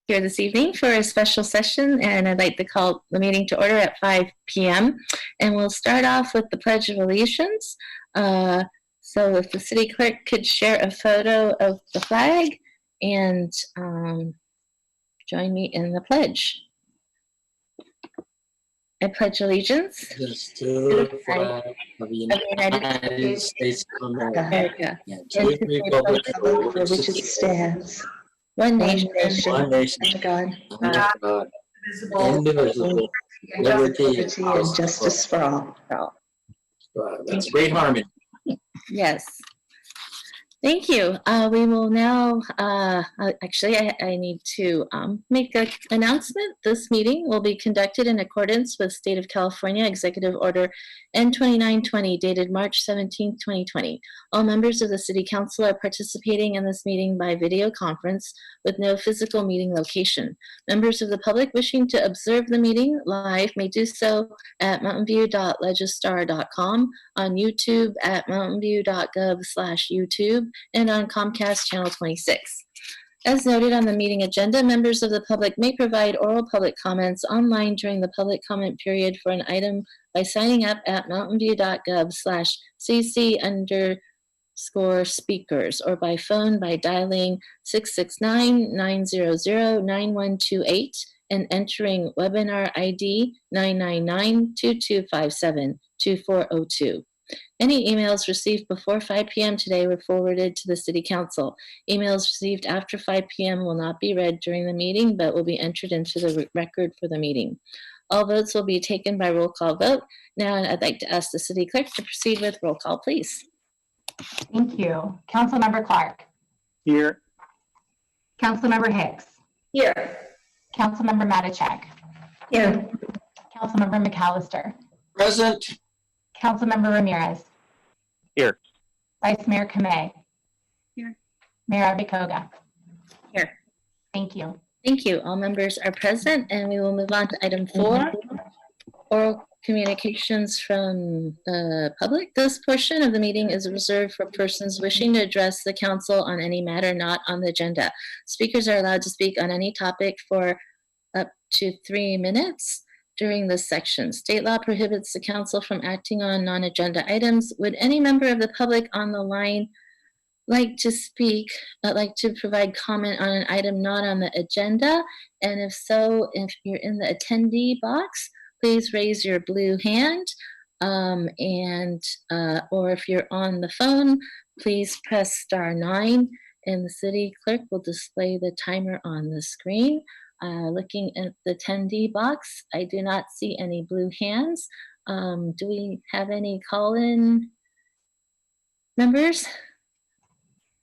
here this evening for a special session, and I'd like to call the meeting to order at 5 p.m. And we'll start off with the Pledge of Allegiance. So if the city clerk could share a photo of the flag and join me in the pledge. I pledge allegiance to the flag of the United States of America, and to the republic for which it stands, one nation, under God, indivisible, liberty and justice for all. Wow, that's great harmony. Yes. Thank you. We will now, actually, I need to make an announcement. This meeting will be conducted in accordance with State of California Executive Order N2920, dated March 17, 2020. All members of the City Council are participating in this meeting by video conference with no physical meeting location. Members of the public wishing to observe the meeting live may do so at mountainview.legistar.com, on YouTube at mountainview.gov/YouTube, and on Comcast Channel 26. As noted on the meeting agenda, members of the public may provide oral public comments online during the public comment period for an item by signing up at mountainview.gov/cc_speakers or by phone by dialing 669-900-9128 and entering webinar ID 999-2257-2402. Any emails received before 5 p.m. today were forwarded to the City Council. Emails received after 5 p.m. will not be read during the meeting, but will be entered into the record for the meeting. All votes will be taken by roll call vote. Now I'd like to ask the City Clerk to proceed with roll call, please. Thank you. Councilmember Clark. Here. Councilmember Hicks. Here. Councilmember Matichak. Here. Councilmember McAllister. Present. Councilmember Ramirez. Here. Vice Mayor Kamei. Here. Mayor Abikoga. Here. Thank you. Thank you. All members are present, and we will move on to item 4, oral communications from the public. This portion of the meeting is reserved for persons wishing to address the council on any matter not on the agenda. Speakers are allowed to speak on any topic for up to 3 minutes during this section. State law prohibits the council from acting on non-agenda items. Would any member of the public on the line like to speak, like to provide comment on an item not on the agenda? And if so, if you're in the attendee box, please raise your blue hand. Or if you're on the phone, please press *9 and the city clerk will display the timer on the screen. Looking at the attendee box, I do not see any blue hands. Do we have any call-in members?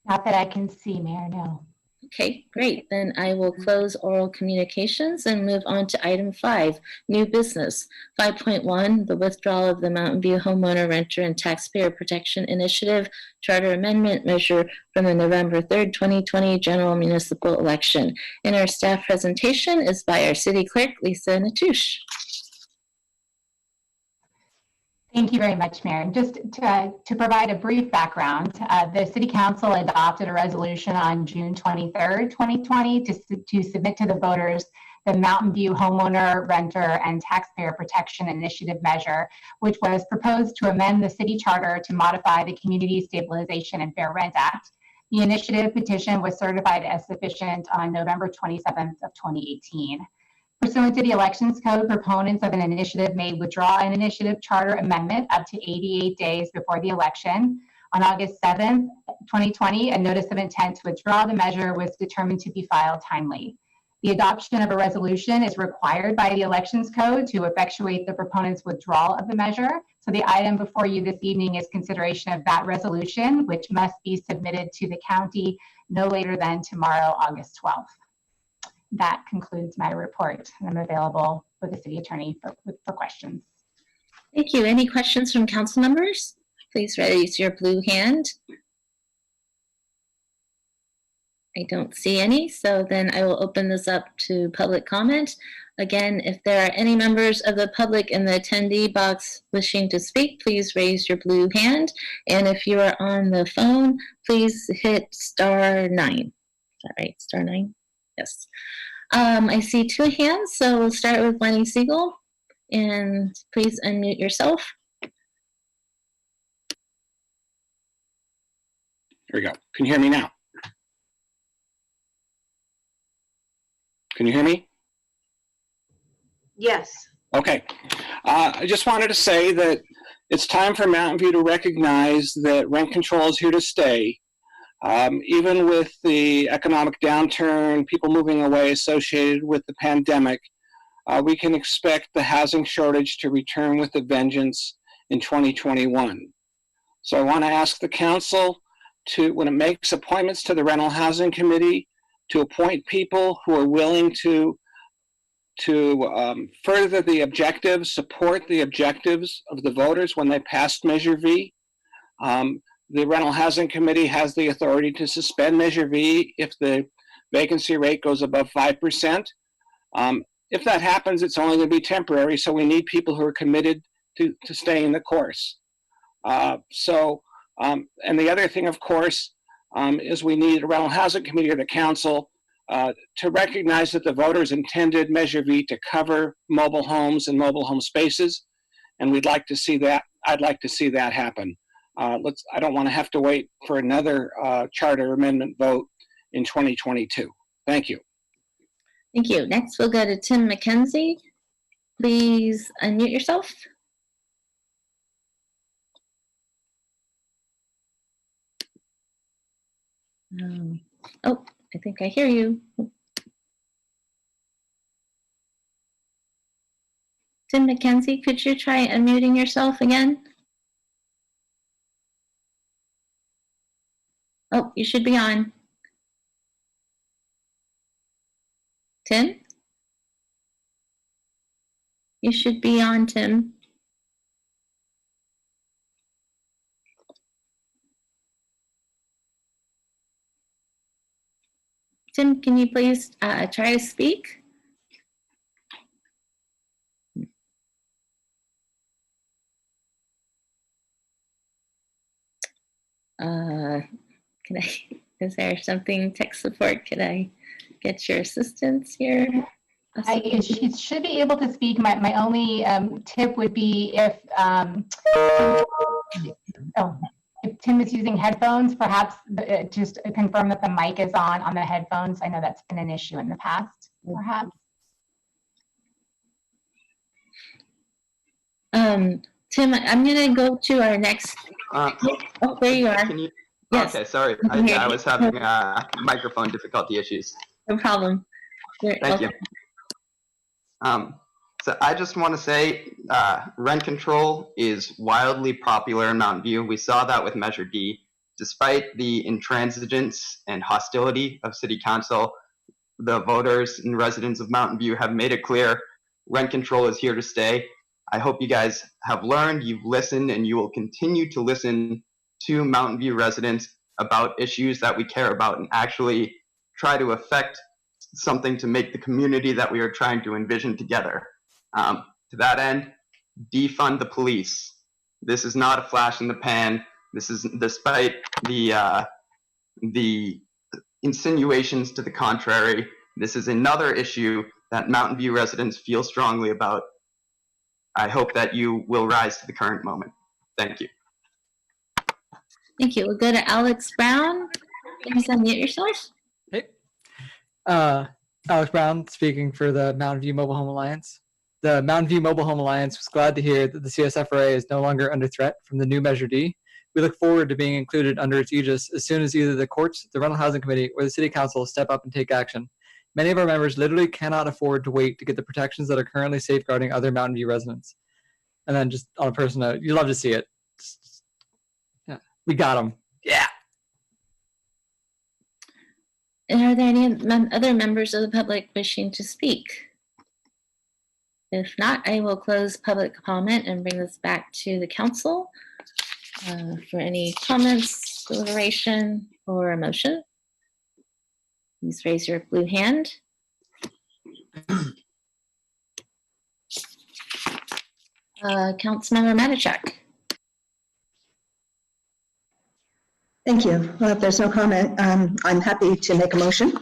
Not that I can see, Mayor, no. Okay, great. Then I will close oral communications and move on to item 5, new business. 5.1, the withdrawal of the Mountain View Homeowner, Renter, and Taxpayer Protection Initiative Charter Amendment measure from the November 3rd, 2020 general municipal election. And our staff presentation is by our city clerk, Lisa Natush. Thank you very much, Mayor. Just to provide a brief background, the City Council adopted a resolution on June 23rd, 2020 to submit to the voters the Mountain View Homeowner, Renter, and Taxpayer Protection Initiative measure, which was proposed to amend the city charter to modify the Community Stabilization and Fair Rent Act. The initiative petition was certified as sufficient on November 27th of 2018. Pursuant to the Elections Code, proponents of an initiative may withdraw an initiative charter amendment up to 88 days before the election. On August 7th, 2020, a notice of intent to withdraw the measure was determined to be filed timely. The adoption of a resolution is required by the Elections Code to effectuate the proponent's withdrawal of the measure. So the item before you this evening is consideration of that resolution, which must be submitted to the county no later than tomorrow, August 12th. That concludes my report. I'm available for the city attorney for questions. Thank you. Any questions from council members? Please raise your blue hand. I don't see any, so then I will open this up to public comment. Again, if there are any members of the public in the attendee box wishing to speak, please raise your blue hand. And if you are on the phone, please hit *9. Is that right? *9? Yes. I see two hands, so we'll start with Lenny Siegel. And please unmute yourself. Here we go. Can you hear me now? Can you hear me? Yes. Okay. I just wanted to say that it's time for Mountain View to recognize that rent control is here to stay. Even with the economic downturn, people moving away associated with the pandemic, we can expect the housing shortage to return with a vengeance in 2021. So I want to ask the council to, when it makes appointments to the Rental Housing Committee, to appoint people who are willing to further the objectives, support the objectives of the voters when they passed Measure V. The Rental Housing Committee has the authority to suspend Measure V if the vacancy rate goes above 5%. If that happens, it's only going to be temporary, so we need people who are committed to staying the course. And the other thing, of course, is we need a Rental Housing Committee or the council to recognize that the voters intended Measure V to cover mobile homes and mobile home spaces, and we'd like to see that. I'd like to see that happen. I don't want to have to wait for another charter amendment vote in 2022. Thank you. Thank you. Next, we'll go to Tim McKenzie. Please unmute yourself. Oh, I think I hear you. Tim McKenzie, could you try unmuting yourself again? Oh, you should be on. Tim? You should be on, Tim. Tim, can you please try to speak? Is there something tech support? Could I get your assistance here? She should be able to speak. My only tip would be if Tim is using headphones, perhaps just confirm that the mic is on the headphones. I know that's been an issue in the past, perhaps. Tim, I'm going to go to our next. Oh, there you are. Can you? Yes. Okay, sorry. I was having microphone difficulty issues. No problem. Thank you. So I just want to say rent control is wildly popular in Mountain View. We saw that with Measure D. Despite the intransigence and hostility of City Council, the voters and residents of Mountain View have made it clear rent control is here to stay. I hope you guys have learned, you've listened, and you will continue to listen to Mountain View residents about issues that we care about and actually try to affect something to make the community that we are trying to envision together. To that end, defund the police. This is not a flash in the pan. This is despite the insinuations to the contrary. This is another issue that Mountain View residents feel strongly about. I hope that you will rise to the current moment. Thank you. Thank you. We'll go to Alex Brown. Please unmute yourself. Hey. Alex Brown speaking for the Mountain View Mobile Home Alliance. The Mountain View Mobile Home Alliance was glad to hear that the CSFRA is no longer under threat from the new Measure D. We look forward to being included under its aegis as soon as either the courts, the Rental Housing Committee, or the City Council step up and take action. Many of our members literally cannot afford to wait to get the protections that are currently safeguarding other Mountain View residents. And then just on a personal note, you love to see it. Yeah, we got them. Yeah. And are there any other members of the public wishing to speak? If not, I will close public comment and bring this back to the council for any comments, deliberation, or a motion. Please raise your blue hand. Councilmember Matichak. Thank you. Well, if there's no comment, I'm happy to make a motion.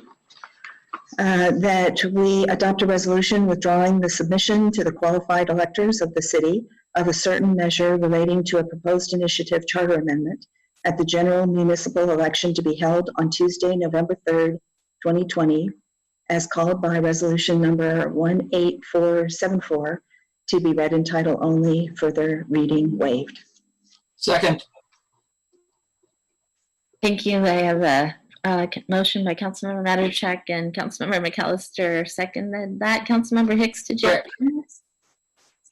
that we adopt a resolution withdrawing the submission to the qualified electors of the city of a certain measure relating to a proposed initiative charter amendment at the general municipal election to be held on Tuesday, November 3rd, 2020, as called by resolution number 18474, to be read in title only, further reading waived. Second. Thank you. I have a motion by Councilmember Mattercheck and Councilmember McAllister seconded that. Councilmember Hicks, did you have comments?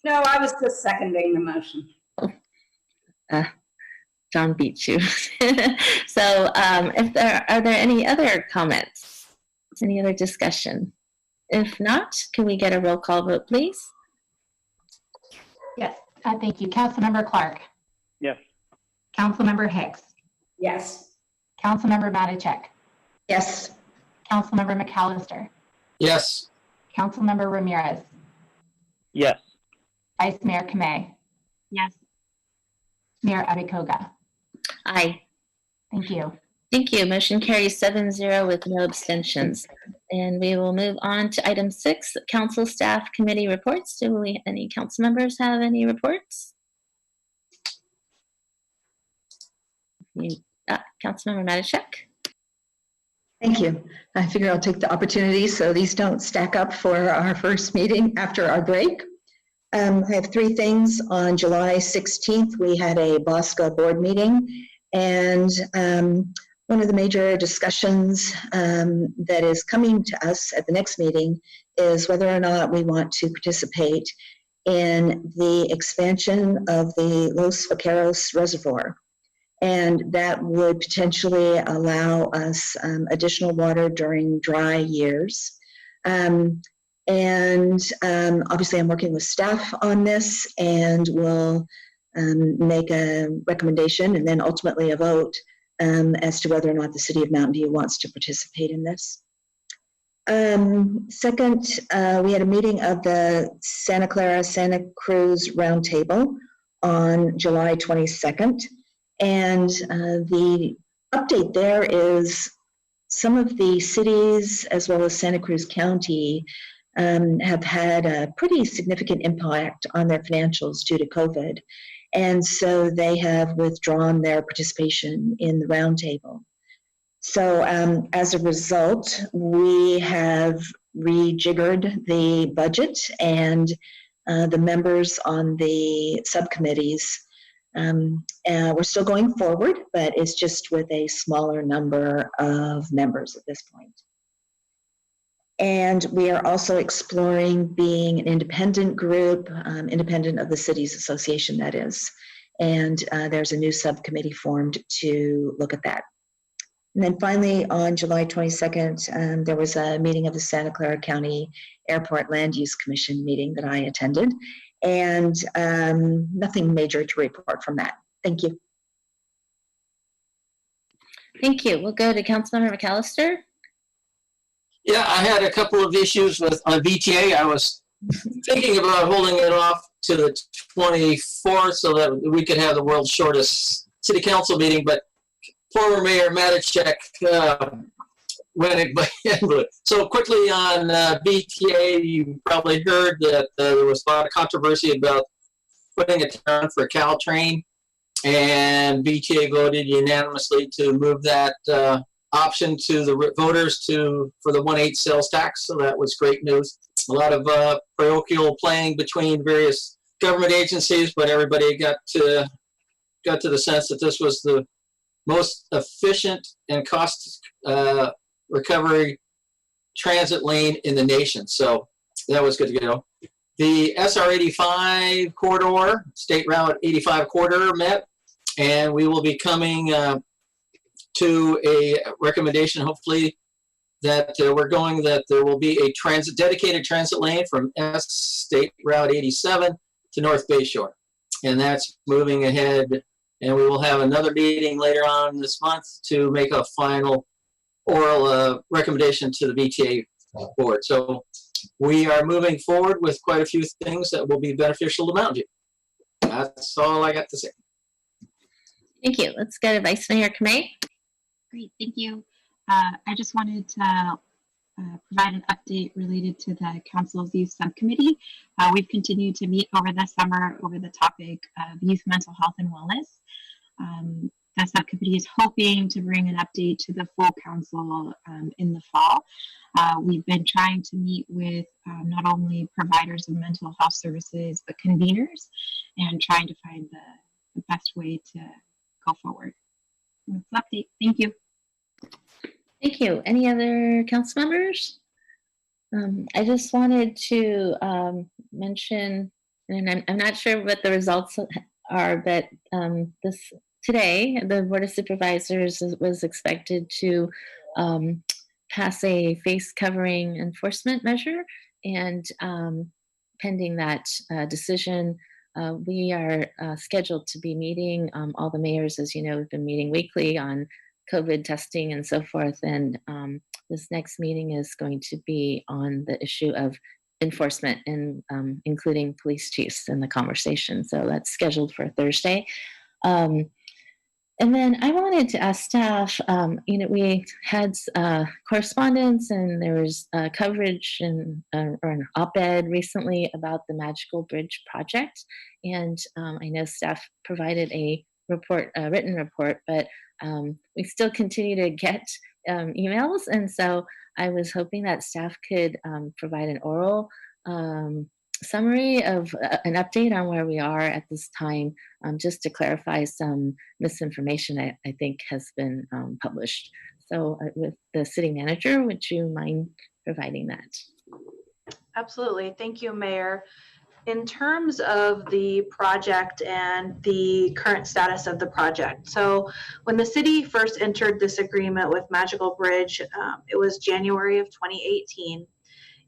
No, I was just seconding the motion. John beat you. So if are there any other comments? Any other discussion? If not, can we get a roll call vote, please? Yes, thank you. Councilmember Clark. Yes. Councilmember Hicks. Yes. Councilmember Matacek. Yes. Councilmember McAllister. Yes. Councilmember Ramirez. Yes. Vice Mayor Kamei. Yes. Mayor Abikoga. Aye. Thank you. Thank you. Motion carries 7-0 with no abstentions. And we will move on to item 6, council staff committee reports. Do any council members have any reports? Councilmember Matacek. Thank you. I figure I'll take the opportunity so these don't stack up for our first meeting after our break. I have 3 things. On July 16th, we had a BOSCA board meeting, and one of the major discussions that is coming to us at the next meeting is whether or not we want to participate in the expansion of the Los Vaqueros Reservoir. And that would potentially allow us additional water during dry years. Obviously I'm working with staff on this, and will make a recommendation and then ultimately a vote as to whether or not the city of Mountain View wants to participate in this. Second, we had a meeting of the Santa Clara Santa Cruz Roundtable on July 22nd. And the update there is some of the cities, as well as Santa Cruz County, have had a pretty significant impact on their financials due to COVID. And so they have withdrawn their participation in the roundtable. So as a result, we have rejiggered the budget, and the members on the subcommittees, we're still going forward, but it's just with a smaller number of members at this point. And we are also exploring being an independent group, independent of the cities association, that is. And there's a new subcommittee formed to look at that. And then finally, on July 22nd, there was a meeting of the Santa Clara County Airport Land Use Commission meeting that I attended, and nothing major to report from that. Thank you. Thank you. We'll go to Councilmember McAllister. Yeah, I had a couple of issues with on VTA. I was thinking about holding it off to the 24th so that we could have the world's shortest city council meeting, but former Mayor Matacek went it. So quickly on VTA, you probably heard that there was a lot of controversy about putting it down for Caltrain, and VTA voted unanimously to move that option to the voters for the 1/8 sales tax. So that was great news. A lot of parochial playing between various government agencies, but everybody got to the sense that this was the most efficient and cost recovery transit lane in the nation. So that was good to go. The SR 85 corridor, State Route 85 corridor met, and we will be coming to a recommendation, hopefully, that that there will be a dedicated transit lane from State Route 87 to North Bay Shore. And that's moving ahead. And we will have another meeting later on this month to make a final oral recommendation to the VTA board. So we are moving forward with quite a few things that will be beneficial to Mountain View. That's all I got to say. Thank you. Let's go to Vice Mayor Kamei. Great, thank you. I just wanted to provide an update related to the Council's Youth Subcommittee. We've continued to meet over the summer over the topic of youth mental health and wellness. The subcommittee is hoping to bring an update to the full council in the fall. We've been trying to meet with not only providers of mental health services, but conveners, and trying to find the best way to go forward. That's an update. Thank you. Thank you. Any other council members? I just wanted to mention, and I'm not sure what the results are, but today, the Board of Supervisors was expected to pass a face covering enforcement measure, and pending that decision, we are scheduled to be meeting. All the mayors, as you know, have been meeting weekly on COVID testing and so forth, and this next meeting is going to be on the issue of enforcement, and including police chiefs in the conversation. So that's scheduled for Thursday. And then I wanted to ask staff, we had correspondence, and there was coverage or an op-ed recently about the Magical Bridge project. And I know staff provided a report, a written report, but we still continue to get emails. And so I was hoping that staff could provide an oral summary of an update on where we are at this time, just to clarify some misinformation I think has been published. So with the city manager, would you mind providing that? Absolutely. Thank you, Mayor. In terms of the project and the current status of the project, so when the city first entered this agreement with Magical Bridge, it was January of 2018.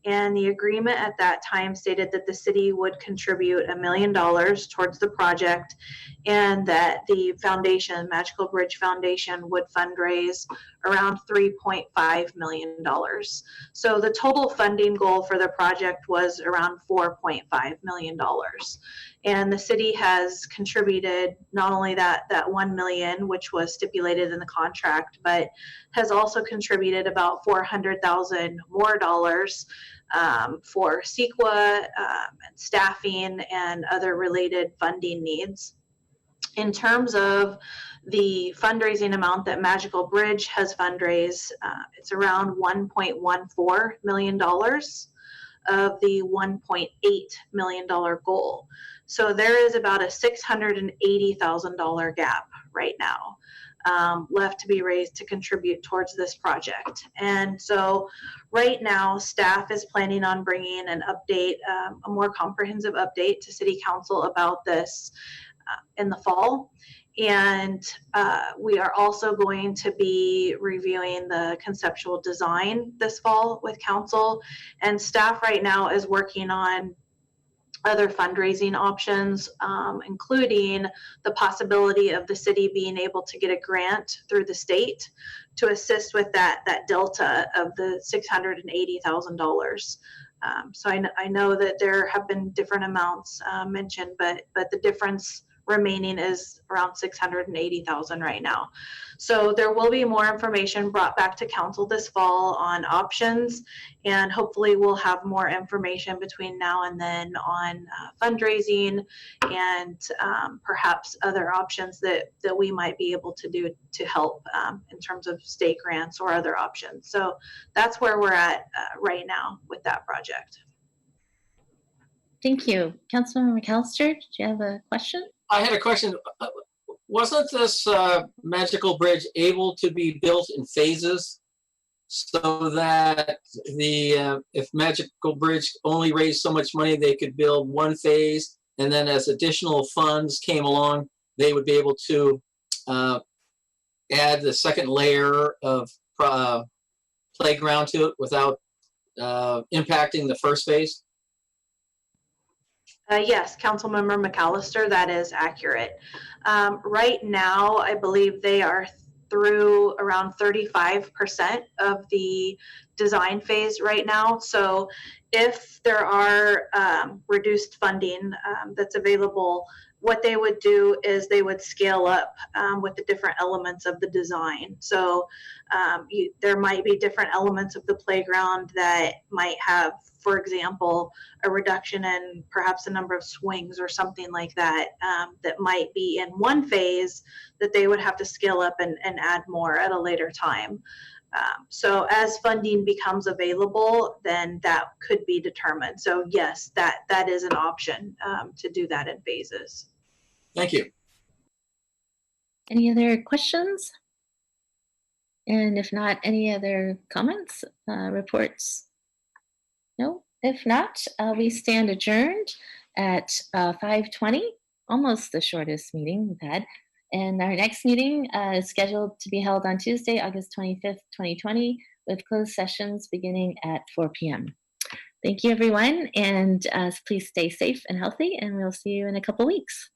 And the agreement at that time stated that the city would contribute $1 million towards the project, and that the foundation, Magical Bridge Foundation, would fundraise around $3.5 million. So the total funding goal for the project was around $4.5 million. And the city has contributed not only that $1 million, which was stipulated in the contract, but has also contributed about $400,000 more dollars for CEQA and staffing and other related funding needs. In terms of the fundraising amount that Magical Bridge has fundraised, it's around $1.14 million of the $1.8 million goal. So there is about a $680,000 gap right now left to be raised to contribute towards this project. And so right now, staff is planning on bringing an update, a more comprehensive update to City Council about this in the fall. And we are also going to be reviewing the conceptual design this fall with council. And staff right now is working on other fundraising options, including the possibility of the city being able to get a grant through the state to assist with that delta of the $680,000. So I know that there have been different amounts mentioned, but the difference remaining is around $680,000 right now. So there will be more information brought back to council this fall on options, and hopefully we'll have more information between now and then on fundraising and perhaps other options that we might be able to do to help in terms of state grants or other options. So that's where we're at right now with that project. Thank you. Councilmember McAllister, do you have a question? I had a question. Wasn't this Magical Bridge able to be built in phases so that if Magical Bridge only raised so much money, they could build one phase, and then as additional funds came along, they would be able to add the second layer of playground to it without impacting the first phase? Yes, Councilmember McAllister, that is accurate. Right now, I believe they are through around 35% of the design phase right now. So if there are reduced funding that's available, what they would do is they would scale up with the different elements of the design. So there might be different elements of the playground that might have, for example, a reduction in perhaps the number of swings or something like that, that might be in one phase that they would have to scale up and add more at a later time. So as funding becomes available, then that could be determined. So yes, that is an option to do that in phases. Thank you. Any other questions? And if not, any other comments, reports? No? If not, we stand adjourned at 5:20, almost the shortest meeting we've had. And our next meeting is scheduled to be held on Tuesday, August 25th, 2020, with closed sessions beginning at 4 p.m. Thank you, everyone, and please stay safe and healthy, and we'll see you in a couple weeks.